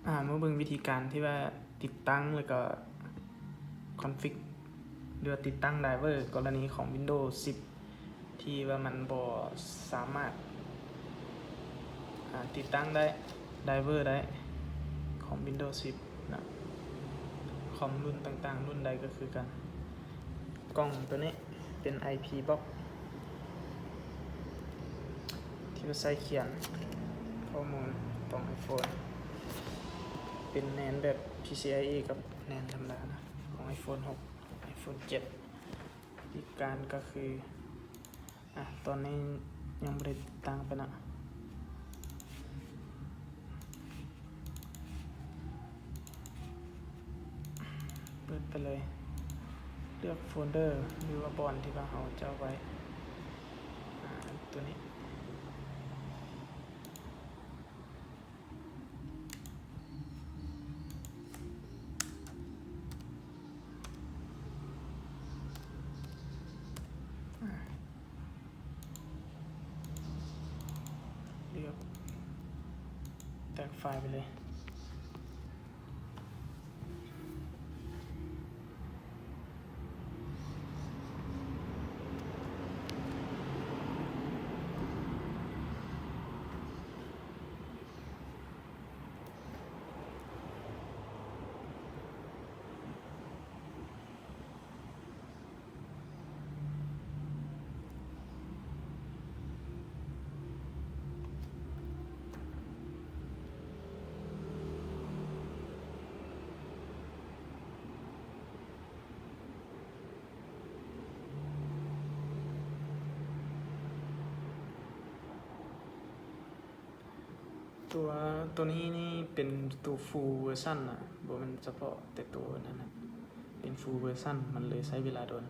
มาเบิ่งวิธีการที่ว่าติดตั้งแล้วก็คอนฟิกหรือติดตั้งไดรเวอร์กรณีของ Windows 10 ที่ว่ามันบ่สามารถติดตั้งได้ไดรเวอร์ได้ของ Windows 10 นะคอมรุ่นต่างๆรุ่นใดก็คือกันกล้องตัวนี้เป็น IP box ที่ว่าใช้เขียนข้อมูลของ iPhone เป็นแนนแบบ PCIe กับแนนธรรมดานะของ iPhone 6 iPhone 7วิธีการก็คือตอนนี้ยังไม่ได้ติดตั้งไปนะเปิดไปเลยเลือกโฟลเดอร์หรือว่าบอลที่เราจะเอาไว้ตัวนี้เลือกแตกไฟล์ไปเลยตัวนี้นี่เป็นตัว full version นะบ่มันเฉพาะแต่ตัวนั้นนะเป็น full version มันเลยใช้เวลาโดน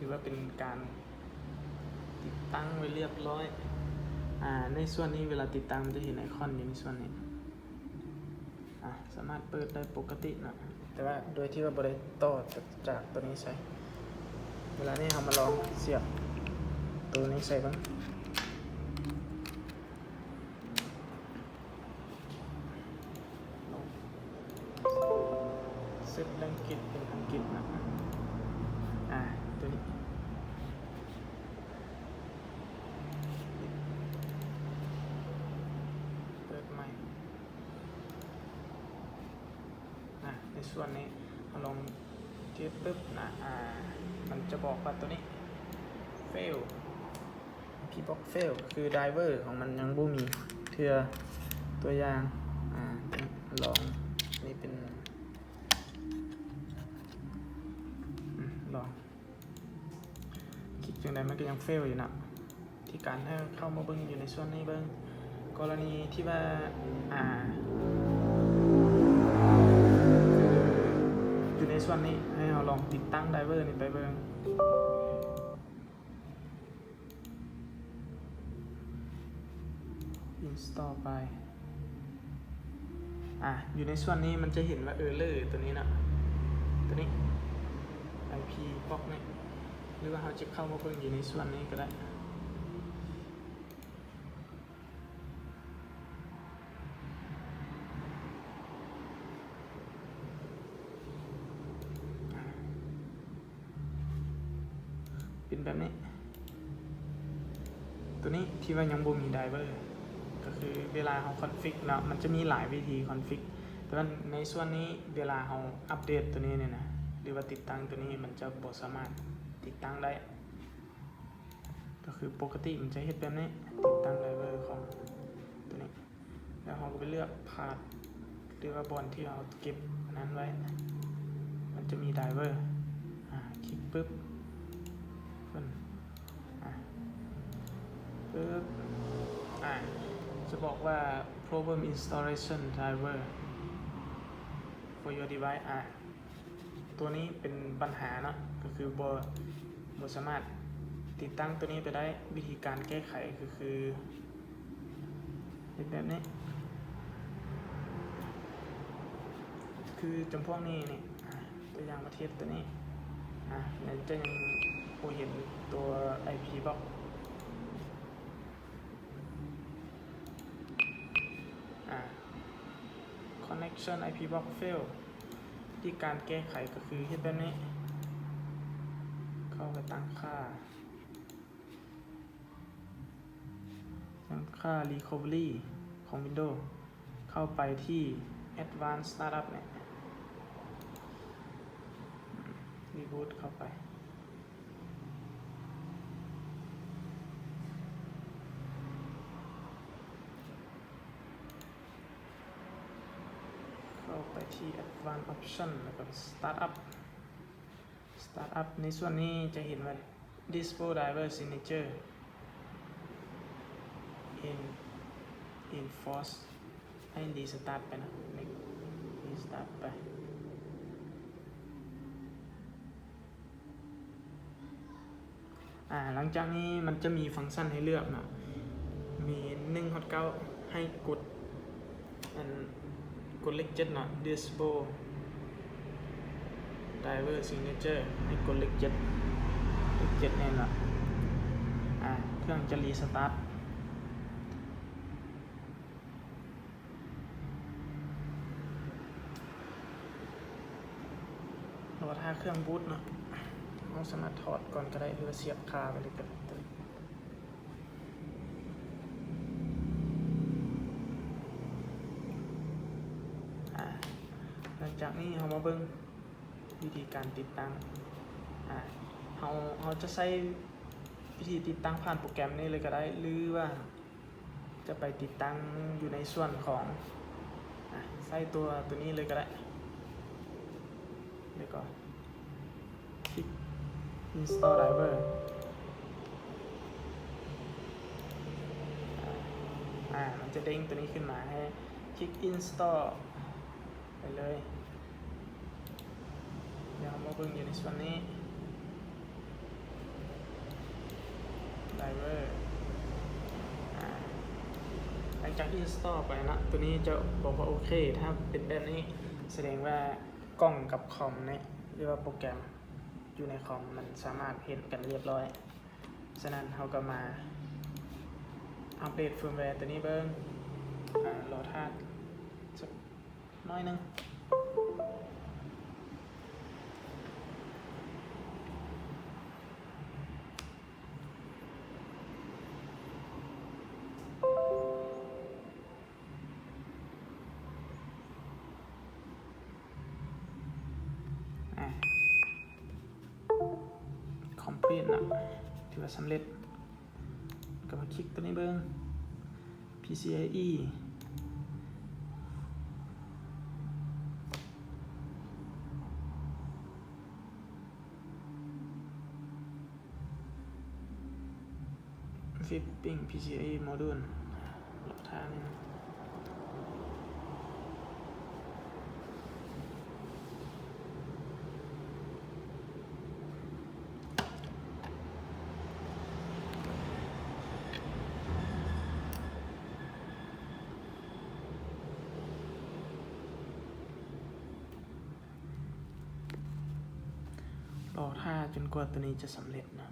ถือว่าเป็นการติดตั้งไว้เรียบร้อยในส่วนนี้เวลาติดตั้งมันจะเห็นไอคอนอยู่ในส่วนนี้สามารถเปิดได้ปกตินะแต่ว่าโดยที่ว่าบริต่อจากตัวนี้ใส่เวลานี้เรามาลองเสียบตัวนี้ใส่บ้างเซตอังกฤษเป็นอังกฤษนะตัวนี้เปิดใหม่ในส่วนนี้เราลองเทียบปุ๊บนะมันจะบอกว่าตัวนี้ fail P-box fail คือ driver ของมันยังบ่มีเทื่อตัวอย่างลองนี่เป็นลองคลิกจังใดมันก็ยัง fail อยู่นะที่การให้เข้ามาเบิ่งอยู่ในส่วนนี้เบิ่งกรณีที่ว่าอยู่ในส่วนนี้ให้เราลองติดตั้งไดรเวอร์นี่ไปเบิ่งinstall ไปอยู่ในส่วนนี้มันจะเห็นว่าerror ตัวนี้นะตัวนี้ IP box นี่หรือว่าเราจะเข้ามาเบิ่งอยู่ในส่วนนี้ก็ได้เป็นแบบนี้ตัวนี้ที่ว่ายังบ่มีไดรเวอร์ก็คือเวลาเราคอนฟิกเนาะมันจะมีหลายวิธีคอนฟิกแต่ว่าในส่วนนี้เวลาเราอัปเดตตัวนี้เนี่ยนะหรือว่าติดตั้งตัวนี้มันจะบ่สามารถติดตั้งได้ก็คือปกติมันจะเฮ็ดแบบนี้ติดตั้งไดรเวอร์ของ ไปเลือกพาธหรือว่าบอลที่เราเก็บนั้นไว้มันจะมีไดเวอร์คลิกปึ๊บขึ้นปึ๊บจะบอกว่า problem installation driver for your device ตัวนี้เป็นปัญหาเนาะก็คือบสามารถติดตั้งตัวนี้ไปได้วิธีการแก้ไขก็คือแบบนี้คือจำพวกนี้นี่ตัวอย่างประเทศตัวนี้เนี่ยจะยังเห็นตัว IP box connection IP box fail ที่การแก้ไขก็คือที่แบบนี้เข้าไปตั้งค่าrecovery ของ Windows เข้าไปที่ Advanced Startup เนี่ย Reboot เข้าไปที่ Advanced Option แล้วก็ Startup ในส่วนนี้จะเห็นว่า Display Driver Signature Enforce ให้ Restart ไปนะ Restart ไปหลังจากนี้มันจะมีฟังก์ชันให้เลือกนะมี1-9ให้กดเลข7เนาะ Display Driver Signature ให้กดเลข7เนี่ยนะเครื่องจะรีสตาร์ทรอถ้าเครื่องบูตเนาะเราสามารถถอดก่อนก็ได้หรือเสียบคาไปเลยก็ได้หลังจากนี้เรามาเบิ่งวิธีการติดตั้งเราจะใช้วิธีติดตั้งผ่านโปรแกรมนี้เลยก็ได้หรือว่าจะไปติดตั้งอยู่ในส่วนของใช้ตัวนี้เลยก็ได้แล้วก็คลิก install driver มันจะเด้งตัวนี้ขึ้นมาให้คลิก install ไปเลยเดี๋ยวมาเบิ่งอยู่ในส่วนนี้ driver หลังจาก install ไปนะตัวนี้จะบอกว่าโอเคถ้าเป็นแบบนี้แสดงว่ากล้องกับคอมเนี่ยหรือว่าโปรแกรมอยู่ในคอมมันสามารถเห็นกันเรียบร้อยฉะนั้นเราก็มาอัปเดตเฟิร์มแวร์ตัวนี้เบิ่งรอท่าสักน้อยนึงcomplete นะถือว่าสำเร็จก็มาคลิกตัวนี้เบิ่ง PCIe Flipping PCIe module หลักฐานรอท่าจนกว่าตัวนี้จะสำเร็จนะ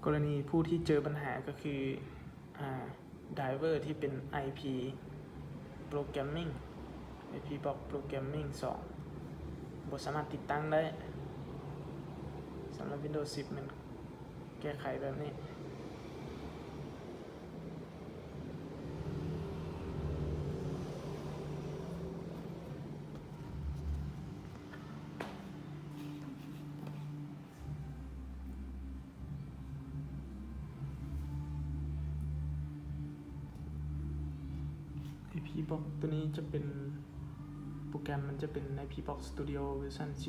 กรณีผู้ที่เจอปัญหาก็คือไดเวอร์ที่เป็น IP Programming IP Box Programming 2บ่สามารถติดตั้งได้สำหรับ Windows 10 มันแก้ไขแบบนี้ Pbox ตัวนี้จะเป็นโปรแกรมมันจะเป็นใน Pbox Studio เวอร์ชัน 12.50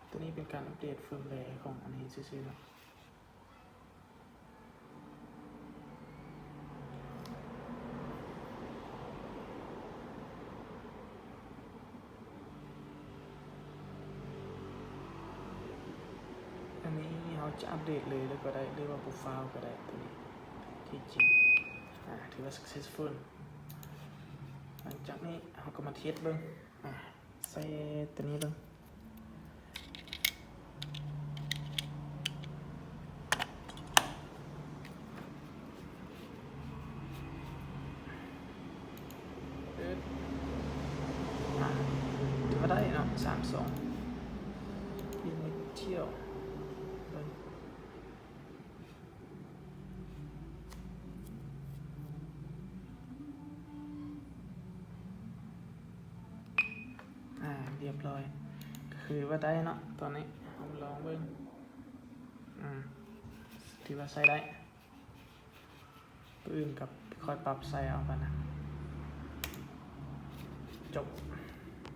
ตัวนี้เป็นการอัปเดตเฟิร์มแวร์ของอันนี้ซื่อๆเนาะอันนี้เราจะอัปเดตเลยแล้วก็ได้หรือว่าโปรไฟล์ก็ได้ตัวนี้ที่จริงถือว่า successful หลังจากนี้เราก็มาเทสเบิ่งใส่ตัวนี้เบิ่งถือว่าได้เนาะ32ยิงไปเที่ยวเบิ่งเรียบร้อยก็คือว่าได้เนาะตอนนี้ผมลองเบิ่งถือว่าใส่ได้ตัวอื่นกับค่อยปรับใส่เอากันนะจบ